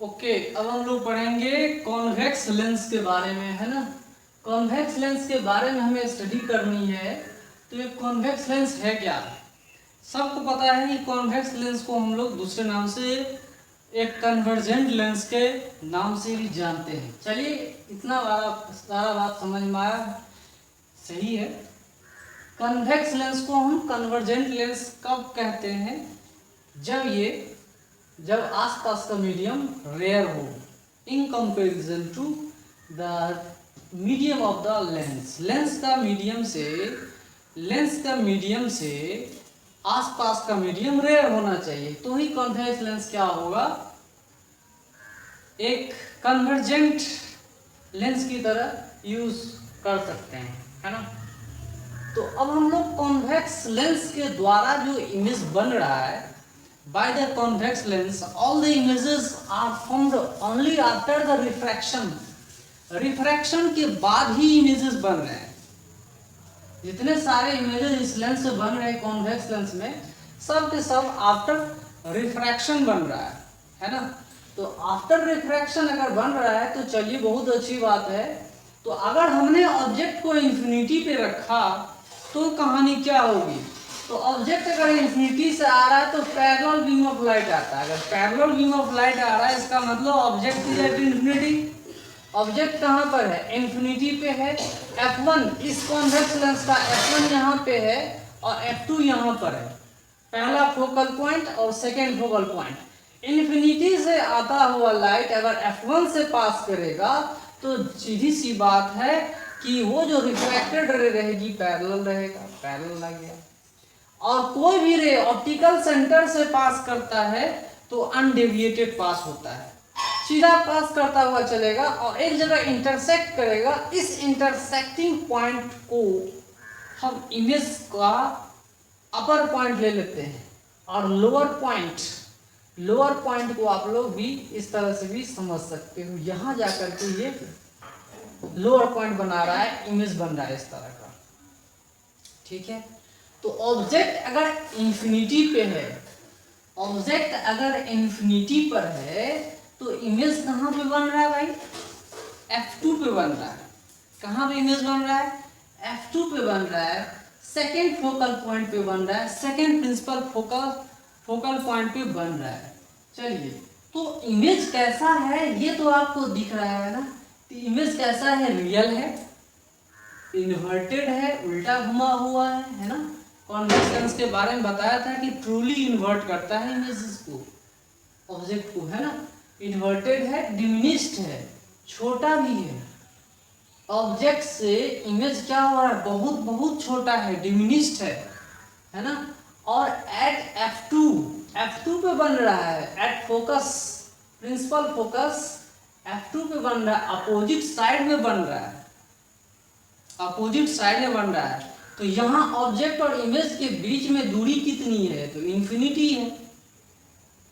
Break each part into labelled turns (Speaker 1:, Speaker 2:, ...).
Speaker 1: Okay, अब हम लोग पढ़ेंगे कॉन्वेक्स लेंस के बारे में, है ना। कॉन्वेक्स लेंस के बारे में हमें स्टडी करनी है। तो ये कॉन्वेक्स लेंस है क्या? सबको पता है कि कॉन्वेक्स लेंस को हम लोग दूसरे नाम से एक कन्वर्जेंट लेंस के नाम से भी जानते हैं। चलिए, इतना सारा बात समझ में आया, सही है। कन्वेक्स लेंस को हम कन्वर्जेंट लेंस कब कहते हैं? जब आसपास का मीडियम रेयर हो in comparison to the medium of the lens. Lens का मीडियम से आसपास का मीडियम रेयर होना चाहिए, तो ही कॉन्वेक्स लेंस क्या होगा, एक कन्वर्जेंट लेंस की तरह यूज कर सकते हैं, है ना। तो अब हम लोग कॉन्वेक्स लेंस के द्वारा जो इमेज बन रहा है, by the convex lens all the images are formed only after the refraction के बाद ही इमेजेस बन रहे हैं। जितने सारे इमेजेस इस लेंस से बन रहे हैं कॉन्वेक्स लेंस में, सब के सब आफ्टर रिफ्रैक्शन बन रहा है ना। तो आफ्टर रिफ्रैक्शन अगर बन रहा है तो चलिए, बहुत अच्छी बात है। तो अगर हमने ऑब्जेक्ट को इंफिनिटी पे रखा तो कहानी क्या होगी? तो ऑब्जेक्ट अगर इंफिनिटी से आ रहा है तो पैरेलल बीम ऑफ लाइट आता है। अगर पैरेलल बीम ऑफ लाइट आ रहा है, इसका मतलब object is at infinity. Object कहाँ पर है? इंफिनिटी पे है। F1 इस कॉन्वेक्स लेंस का F1 यहाँ पे है और F2 यहाँ पर है, पहला फोकल पॉइंट और सेकेंड फोकल पॉइंट। इंफिनिटी से आता हुआ लाइट अगर F1 से पास करेगा तो सीधी सी बात है कि वो जो रिफ्रैक्टेड रे रहेगी पैरेलल रहेगा, पैरेलल आ गया। और कोई भी रे ऑप्टिकल सेंटर से पास करता है तो अनडेविएटेड पास होता है, सीधा पास करता हुआ चलेगा और एक जगह इंटरसेक्ट करेगा। इस इंटरसेक्टिंग पॉइंट को हम इमेज का अपर पॉइंट ले लेते हैं और लोअर पॉइंट को आप लोग भी इस तरह से भी समझ सकते हो। यहां जाकर के ये लोअर पॉइंट बना रहा है, इमेज बन रहा है इस तरह का, ठीक है। तो ऑब्जेक्ट अगर इंफिनिटी पे है, तो इमेज कहाँ पे बन रहा है भाई? F2 पे बन रहा है। कहाँ पे इमेज बन रहा है? F2 पे बन रहा है, सेकेंड फोकल पॉइंट पे बन रहा है, सेकेंड प्रिंसिपल फोकल पॉइंट पे बन रहा है। चलिए, तो इमेज कैसा है ये तो आपको दिख रहा है ना। तो इमेज कैसा है? रियल है, इन्वर्टेड है, उल्टा घुमा हुआ है ना। कॉन्वेक्स लेंस के बारे में बताया था कि ट्रूली इन्वर्ट करता है इमेजेस को, ऑब्जेक्ट को, है ना। इन्वर्टेड है, डिमिनिश्ड है, छोटा भी है। ऑब्जेक्ट से इमेज क्या हो रहा है? बहुत बहुत छोटा है, डिमिनिश्ड है ना। और एट F2 पे बन रहा है, at focus, principal focus F2 पे बन रहा है, अपोजिट साइड में बन रहा है। तो यहाँ ऑब्जेक्ट और इमेज के बीच में दूरी कितनी है? तो इंफिनिटी है।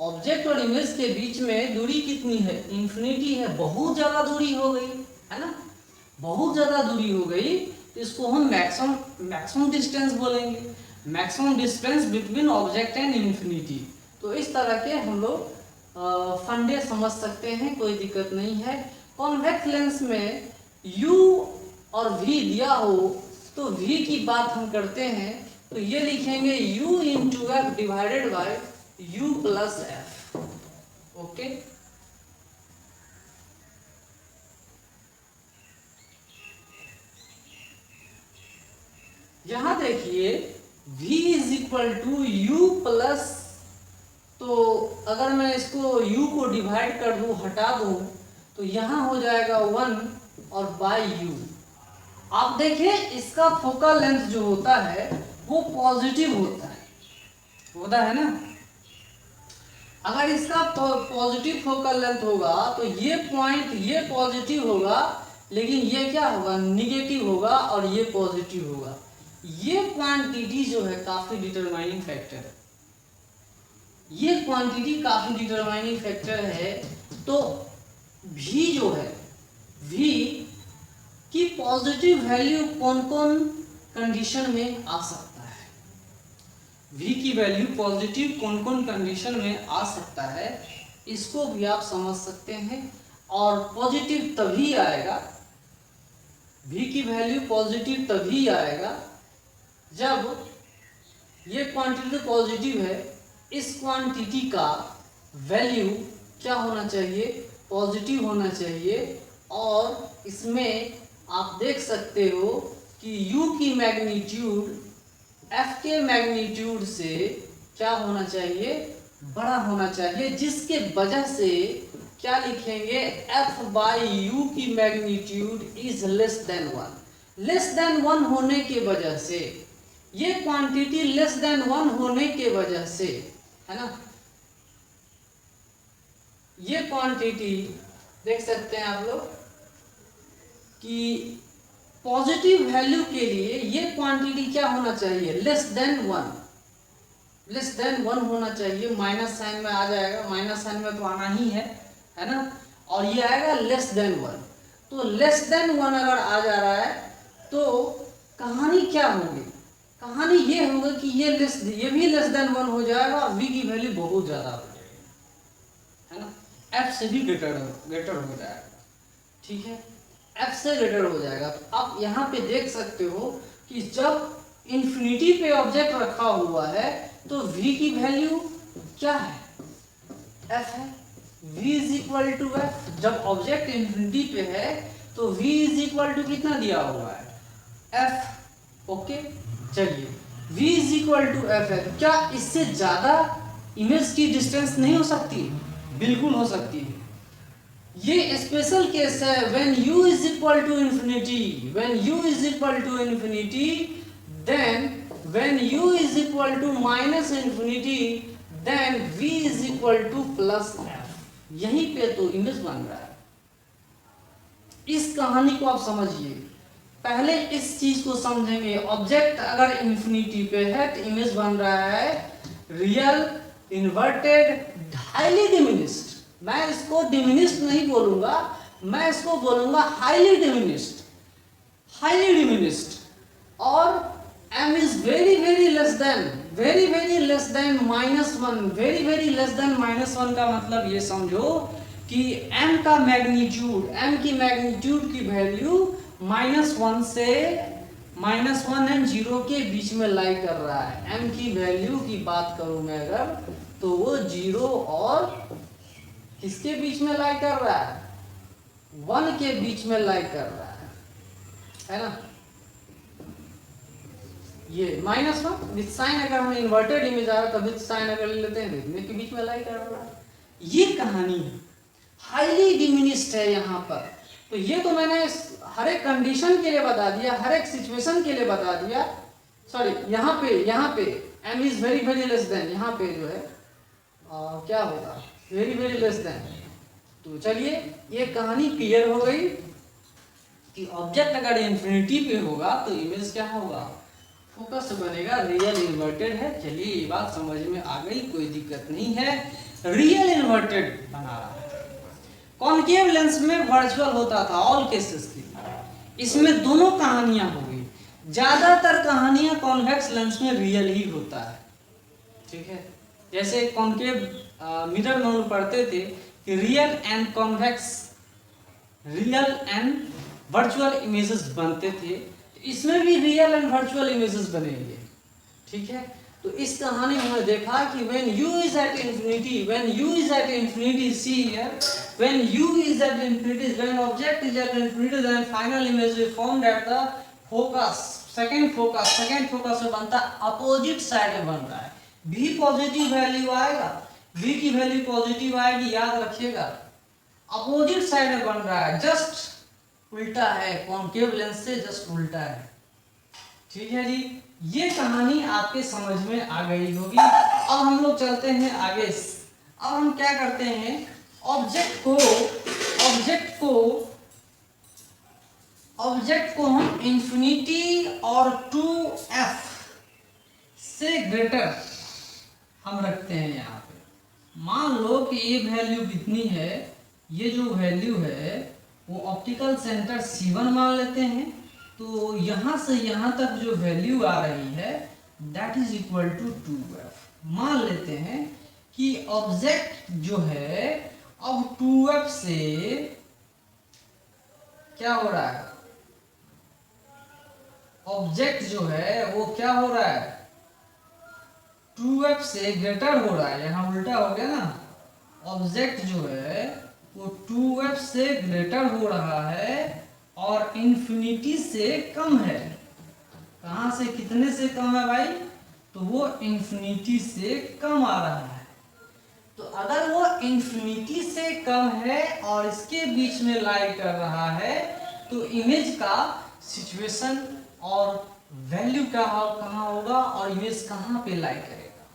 Speaker 1: ऑब्जेक्ट और इमेज के बीच में दूरी कितनी है? इंफिनिटी है। बहुत ज़्यादा दूरी हो गई, है ना, बहुत ज़्यादा दूरी हो गई। तो इसको हम मैक्सिमम डिस्टेंस बोलेंगे, maximum distance between object and infinity. तो इस तरह के हम लोग फंडे समझ सकते हैं, कोई दिक्कत नहीं है। कॉन्वेक्स लेंस में U और V दिया हो तो V की बात हम करते हैं तो ये लिखेंगे U into F divided by U plus F. Okay, यहां देखिए V is equal to U plus, तो अगर मैं इसको U को डिवाइड कर दूं, हटा दूं, तो यहां हो जाएगा 1 और बाय U। आप देखिए, इसका फोकल लेंथ जो होता है वो पॉजिटिव होता है ना। अगर इसका पॉजिटिव फोकल लेंथ होगा तो ये पॉइंट ये पॉजिटिव होगा, लेकिन ये क्या होगा? निगेटिव होगा, और ये पॉजिटिव होगा। ये क्वांटिटी जो है काफी डिटरमाइनिंग फैक्टर है, ये क्वांटिटी काफी डिटरमाइनिंग फैक्टर है। तो V जो है, V की पॉजिटिव वैल्यू कौन कौन कंडीशन में आ सकता है? V की वैल्यू पॉजिटिव कौन कौन कंडीशन में आ सकता है? इसको भी आप समझ सकते हैं। और पॉजिटिव तभी आएगा, v की वैल्यू पॉजिटिव तभी आएगा जब ये क्वांटिटी पॉजिटिव है, इस क्वांटिटी का वैल्यू क्या होना चाहिए, पॉजिटिव होना चाहिए। और इसमें आप देख सकते हो कि u की मैग्नीट्यूड f के मैग्नीट्यूड से क्या होना चाहिए, बड़ा होना चाहिए, जिसके वजह से क्या लिखेंगे, f बाई यू की magnitude is less than 1। Less than 1 होने के वजह से, ये क्वांटिटी लेस देन 1 होने के वजह से, है ना, ये क्वांटिटी देख सकते हैं आप लोग कि पॉजिटिव वैल्यू के लिए ये क्वांटिटी क्या होना चाहिए, लेस देन 1, लेस देन 1 होना चाहिए। माइनस साइन में आ जाएगा, माइनस साइन में तो आना ही है ना, और ये आएगा लेस देन 1। तो लेस देन 1 अगर आ जा रहा है तो कहानी क्या होगी, कहानी ये होगा कि ये भी लेस देन 1 हो जाएगा और v की वैल्यू बहुत ज़्यादा हो जाएगी, है ना, f से भी ग्रेटर हो जाएगा, ठीक है, f से ग्रेटर हो जाएगा। तो आप यहाँ पे देख सकते हो कि जब इन्फिनिटी पे ऑब्जेक्ट रखा हुआ है तो v की वैल्यू क्या है, f है, v is equal to F. जब ऑब्जेक्ट इन्फिनिटी पे है तो v इज इक्वल टू कितना दिया हुआ है, f। ओके, चलिए v is equal to F है, क्या इससे ज्यादा इमेज की डिस्टेंस नहीं हो सकती, बिल्कुल हो सकती है। ये स्पेशल केस है when u is equal to infinity, when u is equal to infinity, then when u is equal to minus infinity, then v is equal to plus f। यहीं पे तो इमेज बन रहा है। इस कहानी को आप समझिए, पहले इस चीज को समझेंगे। ऑब्जेक्ट अगर इंफिनिटी पे है तो इमेज बन रहा है रियल, इन्वर्टेड, हाईली डिमिनिश्ड। मैं इसको डिमिनिश्ड नहीं बोलूंगा, मैं इसको बोलूंगा हाईली डिमिनिश्ड, हाईली डिमिनिश्ड। और m is very very less than, very very less than -1। Very very less than -1 का मतलब ये समझो कि m का मैग्नीट्यूड, m की मैग्नीट्यूड की वैल्यू -1 से -1 एंड 0 के बीच में लाई कर रहा है। m की वैल्यू की बात करूं मैं अगर, तो वो 0 और किसके बीच में लाई कर रहा है, 1 के बीच में लाई कर रहा है ना। ये -1 विद साइन, अगर हम इन्वर्टेड इमेज आ रहा तो विद साइन अगर ले लेते हैं तो के बीच में लाई कर रहा है। ये कहानी है, हाईली डिमिनिश्ड है यहाँ पर। तो ये तो मैंने हर एक कंडीशन के लिए बता दिया, हर एक सिचुएशन के लिए बता दिया। सॉरी, यहाँ पे m is very very less than, यहाँ पे जो है क्या होगा, वेरी वेरी लेस देन। तो चलिए ये कहानी क्लियर हो गई कि ऑब्जेक्ट अगर इन्फिनिटी पे होगा तो इमेज क्या होगा, फोकस बनेगा, रियल इन्वर्टेड है। चलिए ये बात समझ में आ गई, कोई दिक्कत नहीं है। रियल इन्वर्टेड बना रहा है, कॉनकेव लेंस में वर्चुअल होता था ऑल केसेस के लिए। इसमें दोनों कहानियां हो गई, ज्यादातर कहानियां कॉन्वेक्स लेंस में रियल ही होता है, ठीक है। जैसे कॉनकेव मिरर में हम पढ़ते थे कि real and convex, real and virtual images बनते थे, इसमें भी रियल एंड वर्चुअल इमेजेस बनेंगे, ठीक है। तो इस कहानी में हमने देखा कि when u is at infinity, when u is at infinity, see here, when u is at infinity, when object is at infinity, then final image is formed at the focus, second focus में बनता opposite side में बन रहा है। v positive value आएगा, v की value positive आएगी, याद रखिएगा। अपोजिट साइड में बन रहा है, जस्ट उल्टा है, कॉनकेव लेंस से जस्ट उल्टा है, ठीक है जी। ये कहानी आपके समझ में आ गई होगी। अब हम लोग चलते हैं आगे। अब हम क्या करते हैं, ऑब्जेक्ट को हम इंफिनिटी और 2f से ग्रेटर हम रखते हैं यहाँ पे। मान लो कि ये वैल्यू कितनी है, ये जो वैल्यू है वो ऑप्टिकल सेंटर C1 मान लेते हैं। तो यहाँ से यहाँ तक जो वैल्यू आ रही है that is equal to 2f। मान लेते हैं कि ऑब्जेक्ट जो है अब 2f से क्या हो रहा है, ऑब्जेक्ट जो है वो क्या हो रहा है, 2f से ग्रेटर हो रहा है। यहाँ उल्टा हो गया ना, ऑब्जेक्ट जो है वो 2f से ग्रेटर हो रहा है और इन्फिनिटी से कम है। कहाँ से कितने से कम है भाई, तो वो इन्फिनिटी से कम आ रहा है। तो अगर वो इन्फिनिटी से कम है और इसके बीच में लाई कर रहा है तो इमेज का सिचुएशन और वैल्यू कहाँ होगा और इमेज कहाँ पे लाई करेगा।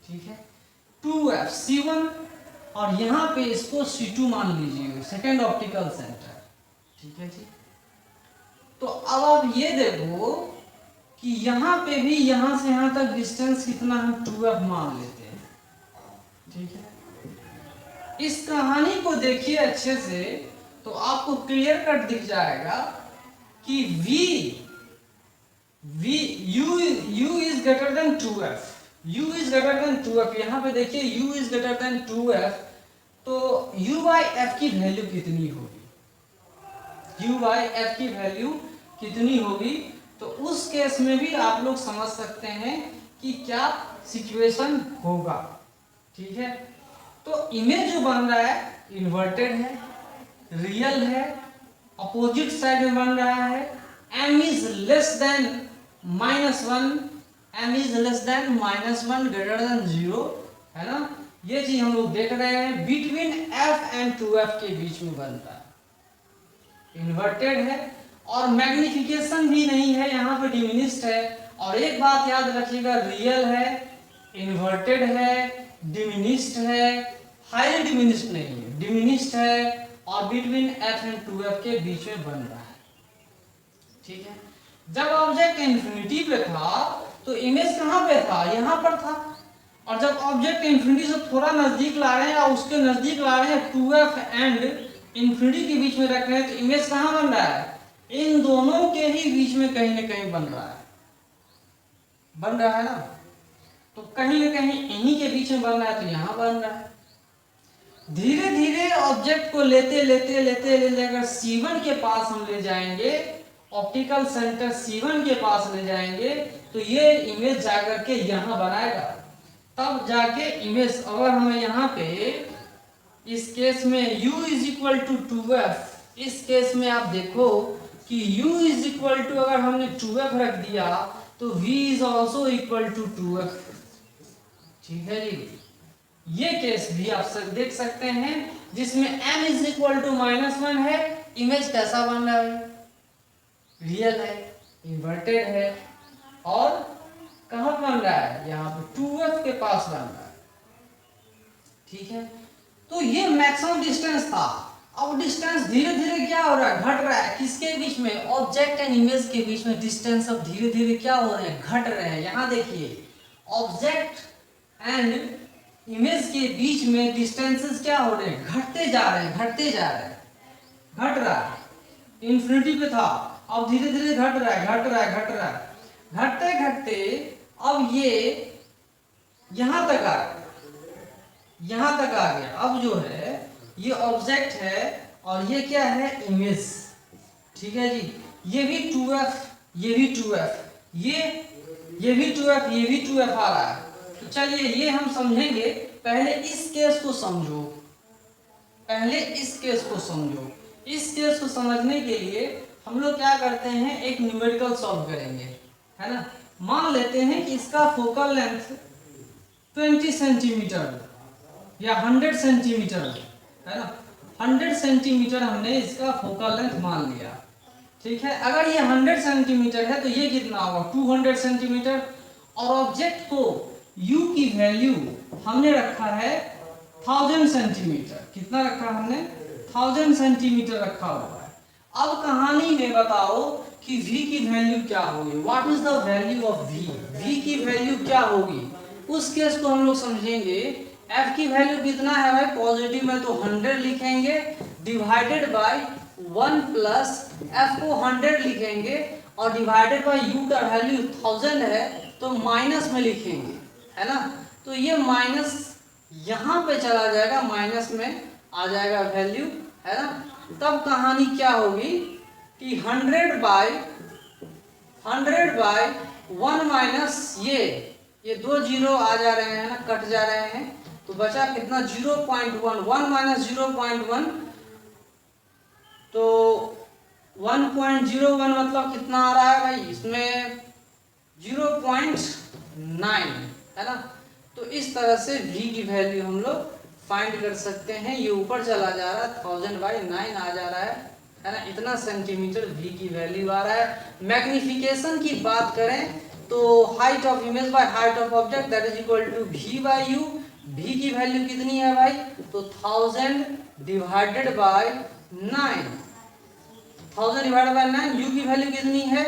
Speaker 1: ठीक है, 2f C1 और यहाँ पे इसको C2 मान लीजिए, सेकेंड ऑप्टिकल सेंटर। ठीक है जी। तो अब आप ये देखो कि यहाँ पे भी यहाँ से यहाँ तक डिस्टेंस कितना है, 2f मान लेते हैं। ठीक है, इस कहानी को देखिए अच्छे से तो आपको क्लियर कट दिख जाएगा कि u is greater than 2f, u is greater than 2f। यहाँ पे देखिए u is greater than 2f, तो u बाई f की वैल्यू कितनी होगी, u बाई f की वैल्यू कितनी होगी। तो उस केस में भी आप लोग समझ सकते हैं कि क्या सिचुएशन होगा। ठीक है, तो इमेज जो बन रहा है इन्वर्टेड है, रियल है, अपोजिट साइड में बन रहा है, m is less than -1, m is less than -1 greater than 0, है ना। ये चीज हम लोग देख रहे हैं, बिटवीन f एंड 2f के बीच में बनता है, इन्वर्टेड है और मैग्निफिकेशन भी नहीं है, यहाँ पे डिमिनिश्ड है। और एक बात याद रखिएगा, रियल है, इन्वर्टेड है, डिमिनिश्ड है, हाईली डिमिनिश्ड नहीं है, डिमिनिश्ड है और बिटवीन f एंड 2f के बीच में बन रहा है। ठीक है, जब ऑब्जेक्ट इन्फिनिटी पे था तो इमेज कहाँ पे था, यहाँ पर था। और जब ऑब्जेक्ट इन्फिनिटी से थोड़ा नजदीक ला रहे हैं या उसके नजदीक ला रहे हैं, 2f एंड इन्फिनिटी के बीच में रख रहे हैं, तो इमेज कहाँ बन रहा है, इन दोनों के ही बीच में कहीं ना कहीं बन रहा है ना। तो कहीं ना कहीं इन्हीं के बीच में बन रहा है, तो यहाँ बन रहा है। धीरे धीरे ऑब्जेक्ट को लेते लेते लेते लेते अगर C1 के पास हम ले जाएंगे, ऑप्टिकल सेंटर C1 के पास ले जाएंगे, तो ये इमेज जाकर के यहाँ बनाएगा। तब जाके इमेज, अगर हमें यहाँ पे इस केस में u is equal to 2f, इस केस में आप देखो कि u इज इक्वल टू, अगर हमने 2f रख दिया तो v is also equal to 2f। ठीक है जी, ये केस भी आप सब देख सकते हैं जिसमें m इज इक्वल टू -1 है। इमेज कैसा बन रहा है, रियल है, इन्वर्टेड है और कहाँ बन रहा है, यहाँ पे 2f के पास बन रहा है। ठीक है, तो ये मैक्सिमम डिस्टेंस था। अब डिस्टेंस धीरे धीरे क्या हो रहा है, घट रहा है। किसके बीच में, ऑब्जेक्ट एंड इमेज के बीच में डिस्टेंस अब धीरे धीरे क्या हो रहे हैं, घट रहे हैं। यहाँ देखिए ऑब्जेक्ट एंड इमेज के बीच में डिस्टेंसेस क्या हो रहे हैं, घटते जा रहे हैं, घटते जा रहे हैं, घट रहा है। इन्फिनिटी पे था, अब धीरे धीरे घट रहा है, घट रहा है, घट रहा है, घटते घटते अब ये यहाँ तक आ गया, यहाँ तक आ गया। अब जो है ये ऑब्जेक्ट है और ये क्या है, इमेज। ठीक है जी, ये भी 2f, ये भी 2f, ये भी 2f, ये भी 2f आ रहा है। तो चलिए ये हम समझेंगे, पहले इस केस को समझो, पहले इस केस को समझो। इस केस को समझने के लिए हम लोग क्या करते हैं, एक न्यूमेरिकल सॉल्व करेंगे, है ना। मान लेते हैं कि इसका फोकल लेंथ 20 सेंटीमीटर या 100 सेंटीमीटर है ना, 100 सेंटीमीटर हमने इसका फोकल लेंथ मान लिया। ठीक है, अगर ये 100 सेंटीमीटर है तो ये कितना होगा, 200 सेंटीमीटर। और ऑब्जेक्ट को u की वैल्यू हमने रखा है 1000 सेंटीमीटर। कितना रखा हमने, 1000 सेंटीमीटर रखा हुआ है। अब कहानी में बताओ कि v की वैल्यू क्या होगी, what is the value of v, v की वैल्यू क्या होगी। उस केस को हम लोग समझेंगे। f की वैल्यू कितना है भाई, पॉजिटिव में तो 100 लिखेंगे, डिवाइडेड बाय 1 प्लस f को 100 लिखेंगे और डिवाइडेड बाय u का वैल्यू 1000 है तो माइनस में लिखेंगे, है ना। तो ये माइनस यहाँ पे चला जाएगा, माइनस में आ जाएगा वैल्यू, है ना। तब कहानी क्या होगी कि 100/1 माइनस ये 2 जीरो आ जा रहे हैं ना, कट जा रहे हैं, तो बचा कितना 0.1, 1 माइनस 0.1, तो 1.01 मतलब कितना आ रहा है भाई, इसमें 0.9, है ना। तो इस तरह से v की वैल्यू हम लोग फाइंड कर सकते हैं। ये ऊपर चला जा रहा है, 1000/9 आ जा रहा है ना। इतना सेंटीमीटर v की वैल्यू आ रहा है। मैग्निफिकेशन की बात करें तो height of image by height of object that is equal to v/u। v की वैल्यू कितनी है भाई, तो 1000/9, 1000/9। u की वैल्यू कितनी है,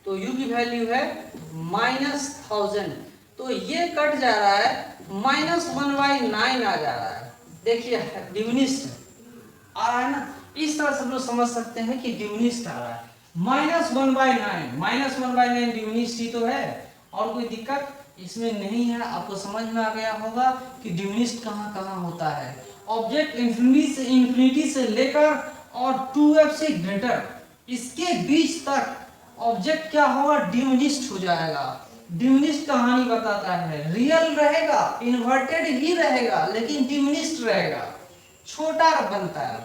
Speaker 1: तो u की वैल्यू है -1000, तो ये कट जा रहा है, -1/9 आ जा रहा है। देखिए डिमिनिश्ड आ रहा है ना, इस तरह से हम लोग समझ सकते हैं कि डिमिनिश्ड आ रहा है। -1/9 डिमिनिश्ड ही तो है, और कोई दिक्कत इसमें नहीं है। आपको समझ में आ गया होगा कि डिमिनिश्ड कहाँ कहाँ होता है। ऑब्जेक्ट इंफिनिटी से लेकर और 2f से ग्रेटर, इसके बीच तक ऑब्जेक्ट क्या होगा, डिमिनिश्ड हो जाएगा। डिमिनिश्ड कहानी बताता है, रियल रहेगा, इन्वर्टेड ही रहेगा, लेकिन डिमिनिश्ड रहेगा, छोटा बनता है,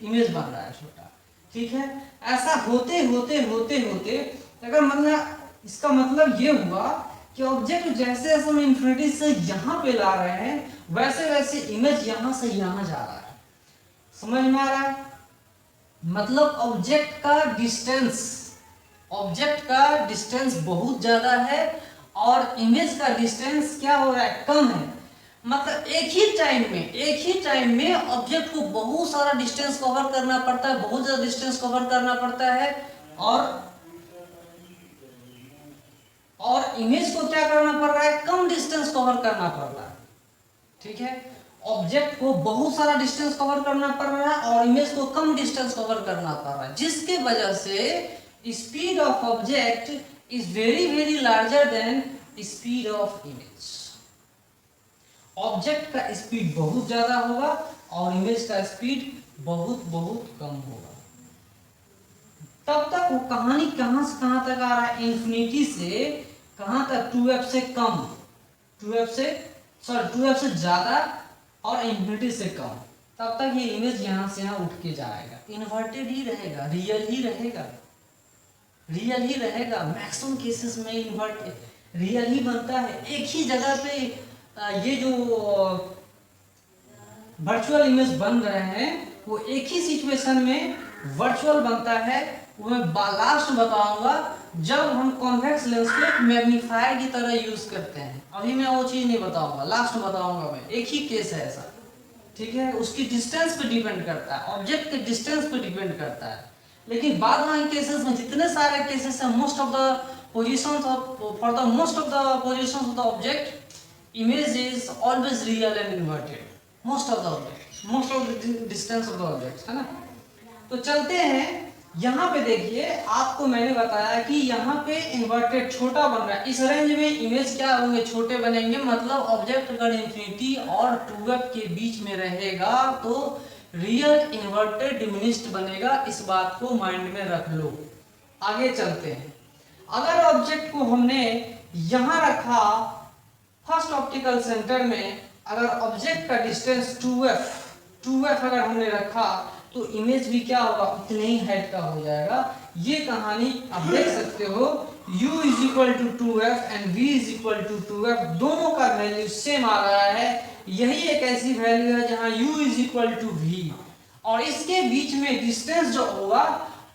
Speaker 1: इमेज बन रहा है छोटा, ठीक है। ऐसा होते होते होते होते अगर मतलब इसका मतलब ये हुआ कि ऑब्जेक्ट जैसे जैसे हम इन्फिनिटी से यहाँ पे ला रहे हैं, वैसे वैसे इमेज यहाँ से यहाँ जा रहा है। समझ में आ रहा है, मतलब ऑब्जेक्ट का डिस्टेंस बहुत ज्यादा है और इमेज का डिस्टेंस क्या हो रहा है, कम है। मतलब एक ही टाइम में ऑब्जेक्ट को बहुत सारा डिस्टेंस कवर करना पड़ता है, बहुत ज्यादा डिस्टेंस कवर करना पड़ता है, और इमेज को क्या करना पड़ रहा है, कम डिस्टेंस कवर करना पड़ रहा है, ठीक है। ऑब्जेक्ट को बहुत सारा डिस्टेंस कवर करना पड़ रहा है और इमेज को कम डिस्टेंस कवर करना पड़ रहा है, जिसके वजह से speed of object is very very larger than speed of image. Object का स्पीड बहुत ज्यादा होगा और इमेज का स्पीड बहुत बहुत कम होगा। तब तक वो कहानी कहां से कहां तक आ रहा है, इंफिनिटी से कहां तक, 2f से कम, 2f से ज्यादा और इंफिनिटी से कम। तब तक ये इमेज यहां से यहां उठ के जाएगा, इन्वर्टेड ही रहेगा, रियल ही रहेगा। मैक्सिमम केसेस में रियल ही बनता है। एक ही जगह पे ये जो वर्चुअल इमेज बन रहे हैं वो एक ही सिचुएशन में वर्चुअल बनता है। वो मैं लास्ट में बताऊंगा जब हम कॉन्वेक्स लेंस को मैग्नीफायर की तरह यूज करते हैं। अभी मैं वो चीज नहीं बताऊंगा, लास्ट में बताऊंगा मैं। एक ही केस है ऐसा, ठीक है। उसकी डिस्टेंस पे डिपेंड करता है, ऑब्जेक्ट के डिस्टेंस पे डिपेंड करता है। लेकिन बाद वाले केसेस में जितने सारे केसेस हैं, most of the positions of the object image is always real and inverted, most of the distance of the objects, है ना। तो चलते हैं, यहाँ पे देखिए आपको मैंने बताया कि यहाँ पे इन्वर्टेड छोटा बन रहा है। इस रेंज में इमेज क्या होंगे, छोटे बनेंगे। मतलब ऑब्जेक्ट अगर इंफिनिटी और 2f के बीच में रहेगा तो रियल इन्वर्टेड डिमिनिश्ड बनेगा। इस बात को माइंड में रख लो। आगे चलते हैं। अगर ऑब्जेक्ट को हमने यहाँ रखा फर्स्ट ऑप्टिकल सेंटर में, अगर ऑब्जेक्ट का डिस्टेंस 2f अगर हमने रखा तो इमेज भी क्या होगा, उतने ही हाइट का हो जाएगा। ये कहानी आप देख सकते हो, u = 2f and v = 2f, दोनों का वैल्यू सेम आ रहा है। यही एक ऐसी वैल्यू है जहां u = v, और इसके बीच में डिस्टेंस जो होगा,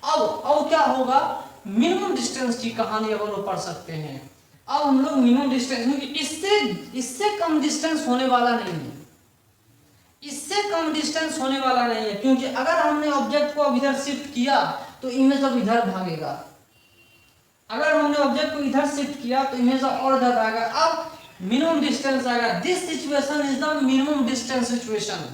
Speaker 1: अब क्या होगा, मिनिमम डिस्टेंस की कहानी अब लोग पढ़ सकते हैं। अब हम लोग मिनिमम डिस्टेंस, क्योंकि इससे कम डिस्टेंस होने वाला नहीं है, इससे कम डिस्टेंस होने वाला नहीं है। क्योंकि अगर हमने ऑब्जेक्ट को अब इधर शिफ्ट किया तो इमेज अब इधर भागेगा, अगर हमने ऑब्जेक्ट को इधर शिफ्ट किया तो इमेज और इधर भागेगा। अब मिनिमम डिस्टेंस आएगा। This situation is the minimum distance situation.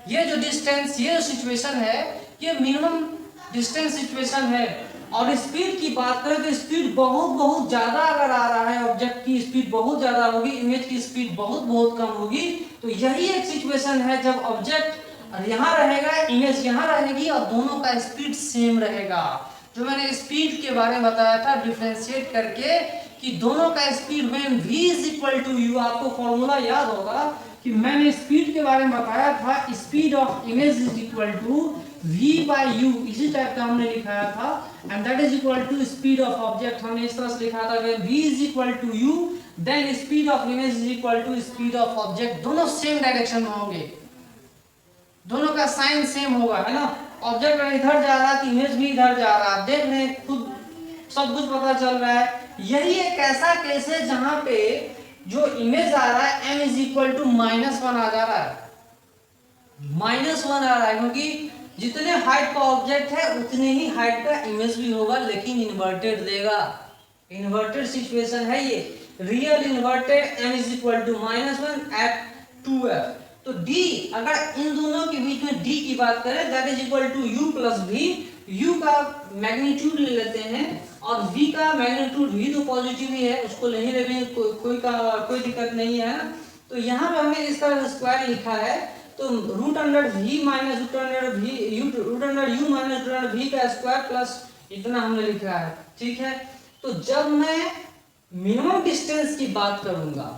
Speaker 1: ये जो डिस्टेंस, ये सिचुएशन है, ये मिनिमम डिस्टेंस सिचुएशन है। और स्पीड की बात करें तो स्पीड बहुत बहुत ज्यादा अगर आ रहा है, ऑब्जेक्ट की स्पीड बहुत ज्यादा होगी, इमेज की स्पीड बहुत बहुत कम होगी, तो यही एक सिचुएशन है जब ऑब्जेक्ट यहाँ रहेगा, इमेज यहाँ रहेगी और दोनों का स्पीड सेम रहेगा। जो मैंने स्पीड के बारे में बताया था डिफरेंशिएट करके कि दोनों का speed when v is equal to u, आपको फॉर्मूला याद होगा कि मैंने स्पीड के बारे में बताया था, speed of image is equal to v by u, इसी टाइप का हमने लिखाया था, and that is equal to speed of object, हमने इस तरह से लिखा था when v is equal to u then speed of image is equal to speed of object. दोनों सेम डायरेक्शन में होंगे, दोनों का साइन सेम होगा, है ना। ऑब्जेक्ट इधर जा रहा है तो इमेज भी इधर जा रहा है, देख रहे हैं, खुद सब कुछ पता चल रहा है। यही एक ऐसा केस है जहां पे जो इमेज आ रहा है m इज इक्वल टू -1 आ जा रहा है, -1 आ रहा है, क्योंकि जितने हाइट का ऑब्जेक्ट है उतने ही हाइट का इमेज भी होगा, लेकिन इन्वर्टेड देगा। इन्वर्टेड सिचुएशन है ये, real inverted m is equal to -1 at 2f। तो d, अगर इन दोनों के बीच में d की बात करें that is equal to u plus v, u का मैग्नीट्यूड ले लेते हैं और v का मैग्नीट्यूड, v तो पॉजिटिव ही है, उसको नहीं लेंगे, कोई दिक्कत नहीं है। तो यहाँ पे हमने इस तरह स्क्वायर लिखा है, तो root under v minus root under u minus root under v का स्क्वायर प्लस इतना हमने लिखा है, ठीक है। तो जब मैं मिनिमम डिस्टेंस की बात करूंगा,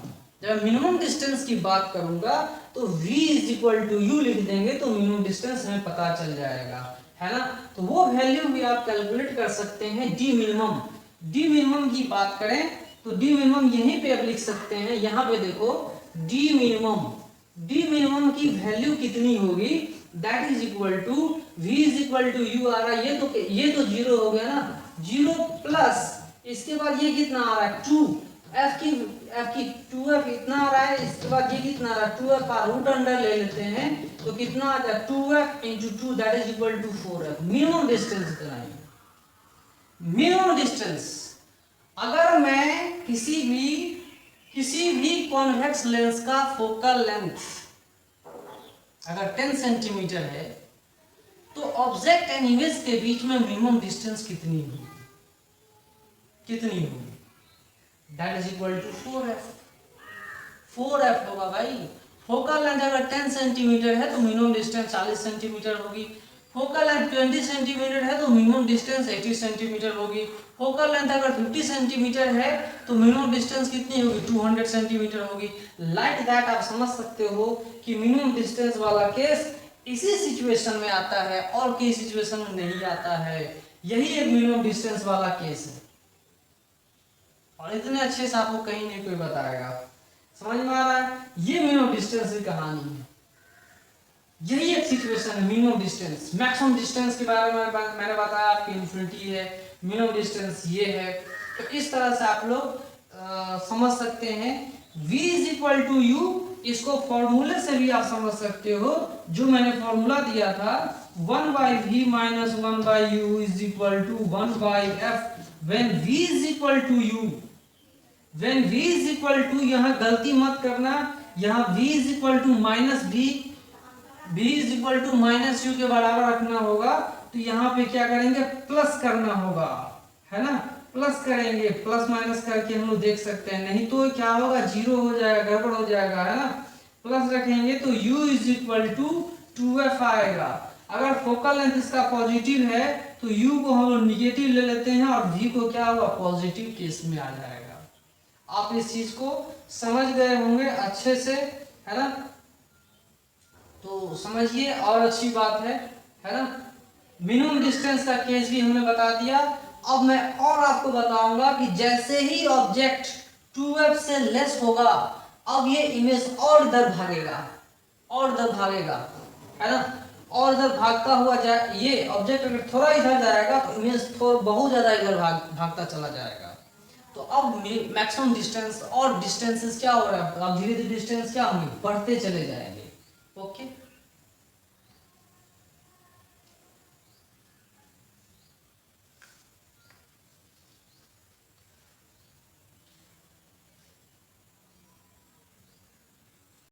Speaker 1: जब मिनिमम डिस्टेंस की बात करूंगा तो v is equal to u लिख देंगे तो मिनिमम डिस्टेंस हमें पता चल जाएगा, है ना। तो वो वैल्यू भी आप कैलकुलेट कर सकते हैं। d मिनिमम की बात करें तो d मिनिमम यहीं पे आप लिख सकते हैं, यहाँ पे देखो d मिनिमम की वैल्यू कितनी होगी, that is equal to v is equal to u आ रहा है, ये तो 0 हो गया ना, 0 प्लस इसके बाद ये कितना आ रहा है 2, f की 2f इतना आ रहा है, इसके बाद ये कितना आ रहा है 2f का रूट अंडर ले लेते हैं तो कितना आ जाए 2f into 2 that is equal to 4f। Minimum distance इतना है, मिनिमम डिस्टेंस। अगर मैं किसी भी कॉन्वेक्स लेंस का फोकल लेंथ अगर 10 सेंटीमीटर है तो ऑब्जेक्ट एंड इमेज के बीच में मिनिमम डिस्टेंस कितनी होगी, that is equal to 4f होगा भाई। फोकल लेंथ अगर 10 सेंटीमीटर है तो मिनिमम डिस्टेंस 40 सेंटीमीटर होगी, फोकल लेंथ 20 सेंटीमीटर है तो मिनिमम डिस्टेंस 80 सेंटीमीटर होगी, फोकल लेंथ अगर 50 सेंटीमीटर है तो मिनिमम डिस्टेंस कितनी होगी 200 सेंटीमीटर होगी। लाइक दैट आप समझ सकते हो कि मिनिमम डिस्टेंस वाला केस इसी सिचुएशन में आता है और किसी सिचुएशन में नहीं आता है, यही एक मिनिमम डिस्टेंस वाला केस है और इतने अच्छे से आपको कहीं नहीं कोई बताएगा। समझ में आ रहा है, ये मिनिमम डिस्टेंस की कहानी है, यही एक सिचुएशन है मिनिमम डिस्टेंस। मैक्सिमम डिस्टेंस के बारे में मैंने बताया आपकी इन्फिनिटी है, मिनिमम डिस्टेंस ये है। तो इस तरह से आप लोग समझ सकते हैं। v is equal to U, इसको फॉर्मूले से भी आप समझ सकते हो, जो मैंने फॉर्मूला दिया था 1 by v minus 1 by u is equal to 1 by f when v is equal to u। when v is equal to, यहाँ गलती मत करना, यहाँ v is equal to minus v is equal to minus u के बराबर रखना होगा, तो यहाँ पे क्या करेंगे प्लस करना होगा, है ना, प्लस करेंगे, प्लस माइनस करके हम लोग देख सकते हैं, नहीं तो क्या होगा 0 हो जाएगा, गड़बड़ हो जाएगा, है ना। प्लस रखेंगे तो u is equal to 2f आएगा। अगर फोकल लेंथ इसका पॉजिटिव है तो u को हम लोग निगेटिव ले लेते हैं और v को क्या होगा पॉजिटिव केस में आ जाएगा। आप इस चीज को समझ गए होंगे अच्छे से, है ना। तो समझिए, और अच्छी बात है ना। मिनिमम डिस्टेंस का केस भी हमने बता दिया। अब मैं और आपको बताऊंगा कि जैसे ही ऑब्जेक्ट 2f से लेस होगा, अब ये इमेज और इधर भागेगा, है ना, और इधर भागता हुआ जाए। ये ऑब्जेक्ट अगर थोड़ा इधर जाएगा तो इमेज बहुत ज्यादा इधर भागता चला जाएगा। तो अब मैक्सिमम डिस्टेंस और डिस्टेंसेस क्या हो रहा है, अब धीरे धीरे डिस्टेंस क्या होंगे, बढ़ते चले जाएंगे। ओके।